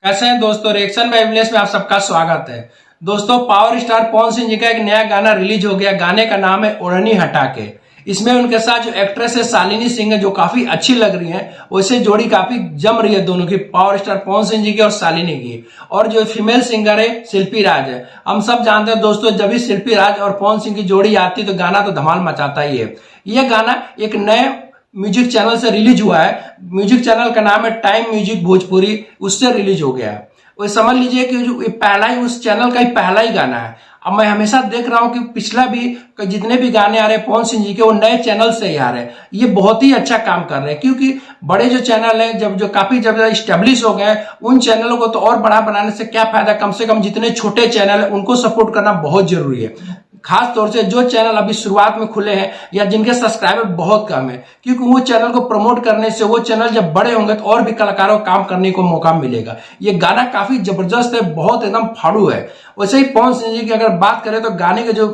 कैसे हैं दोस्तों, रिएक्शन बाय विलेज में आप सबका स्वागत है। दोस्तों, पावर स्टार पवन सिंह जी का एक नया गाना रिलीज हो गया। गाने का नाम है ओढ़नी हटा के। इसमें उनके साथ जो एक्ट्रेस है शालिनी सिंह है, जो काफी अच्छी लग रही है। वैसे जोड़ी काफी जम रही है दोनों की, पावर स्टार पवन सिंह जी की और शालिनी की। और जो फीमेल सिंगर है शिल्पी राज है। हम सब जानते हैं दोस्तों, जब भी शिल्पी राज और पवन सिंह की जोड़ी आती है तो गाना तो धमाल मचाता ही है। यह गाना एक नए म्यूजिक चैनल से रिलीज हुआ है। म्यूजिक चैनल का नाम है टाइम म्यूजिक भोजपुरी, उससे रिलीज हो गया है। वो समझ लीजिए कि जो पहला ही उस चैनल का ही पहला ही गाना है। अब मैं हमेशा देख रहा हूं कि पिछला भी जितने भी गाने आ रहे हैं पवन सिंह जी के, वो नए चैनल से ही आ रहे हैं। ये बहुत ही अच्छा काम कर रहे हैं, क्योंकि बड़े जो चैनल है जब काफी जब स्टेब्लिश हो गए, उन चैनलों को तो और बड़ा बनाने से क्या फायदा। कम से कम जितने छोटे चैनल है उनको सपोर्ट करना बहुत जरूरी है। खास तौर से जो चैनल अभी शुरुआत में खुले हैं या जिनके सब्सक्राइबर बहुत कम है, क्योंकि वो चैनल को प्रमोट करने से वो चैनल जब बड़े होंगे तो और भी कलाकारों को काम करने को मौका मिलेगा। ये गाना काफी जबरदस्त है, बहुत एकदम फाड़ू है। वैसे ही पवन सिंह जी की अगर बात करें तो गाने के जो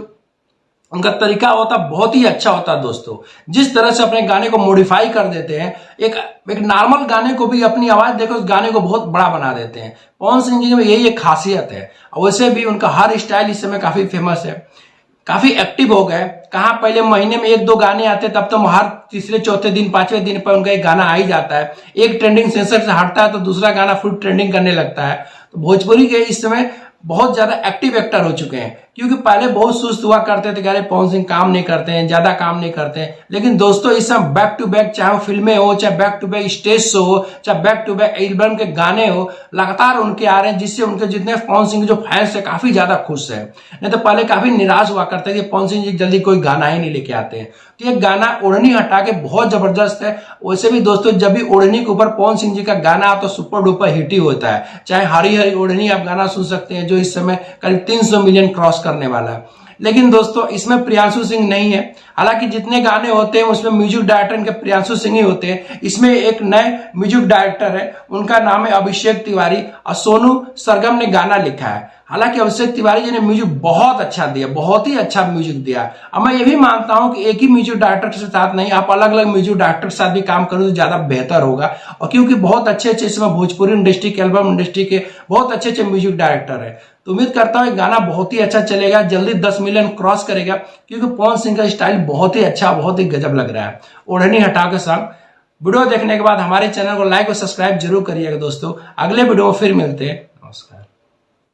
उनका तरीका होता बहुत ही अच्छा होता है दोस्तों। जिस तरह से अपने गाने को मॉडिफाई कर देते हैं, एक नॉर्मल गाने को भी अपनी आवाज देखो उस गाने को बहुत बड़ा बना देते हैं। पवन सिंह जी में यही एक खासियत है। वैसे भी उनका हर स्टाइल इस समय काफी फेमस है, काफी एक्टिव हो गए। कहाँ पहले महीने में एक दो गाने आते, तब तो हर तीसरे चौथे दिन पांचवें दिन पर उनका एक गाना आ ही जाता है। एक ट्रेंडिंग सेंसर से हटता है तो दूसरा गाना फुल ट्रेंडिंग करने लगता है। तो भोजपुरी के इस समय बहुत ज्यादा एक्टिव एक्टर हो चुके हैं, क्योंकि पहले बहुत सुस्त हुआ करते थे, अरे पवन सिंह काम नहीं करते हैं, ज्यादा काम नहीं करते हैं। लेकिन दोस्तों इस समय बैक टू बैक, चाहे वो फिल्में हो, चाहे back to back stage show हो, चाहे बैक टू बैक एल्बम के गाने हो, लगातार उनके आ रहे हैं। जिससे उनके जितने पवन सिंह जो फैंस है काफी ज्यादा खुश है। नहीं तो पहले काफी निराश हुआ करते थे, पवन सिंह जी जल्दी कोई गाना ही नहीं लेके आते हैं। तो ये गाना ओढ़नी हटा के बहुत जबरदस्त है। वैसे भी दोस्तों, जब भी ओढ़नी के ऊपर पवन सिंह जी का गाना आता तो सुपर डुपर हिट ही होता है। चाहे हरी हरी ओढ़नी आप गाना सुन सकते हैं, जो इस समय करीब 300 मिलियन क्रॉस करने वाला है। लेकिन दोस्तों इसमें प्रियांशु सिंह नहीं है। हालांकि जितने गाने होते हैं उसमें म्यूजिक डायरेक्टर इनके प्रियांशु सिंह ही होते हैं। इसमें एक नए म्यूजिक डायरेक्टर है, उनका नाम है अभिषेक तिवारी, और सोनू सरगम ने गाना लिखा है। हालांकि अभिषेक तिवारी जी ने म्यूजिक बहुत अच्छा दिया, बहुत ही अच्छा म्यूजिक दिया। अब मैं ये भी मानता हूं कि एक ही म्यूजिक डायरेक्टर के साथ नहीं, आप अलग अलग म्यूजिक डायरेक्टर के साथ भी काम करो तो ज्यादा बेहतर होगा। और क्योंकि बहुत अच्छे अच्छे इसमें भोजपुरी इंडस्ट्री के, एल्बम इंडस्ट्री के बहुत अच्छे अच्छे म्यूजिक डायरेक्टर है। तो उम्मीद करता हूं गाना बहुत ही अच्छा चलेगा, जल्दी 10 मिलियन क्रॉस करेगा, क्योंकि पवन सिंह का स्टाइल बहुत ही अच्छा, बहुत ही गजब लग रहा है। ओढ़नी हटा के सॉन्ग वीडियो देखने के बाद हमारे चैनल को लाइक और सब्सक्राइब जरूर करिएगा दोस्तों। अगले वीडियो में फिर मिलते हैं। नमस्कार।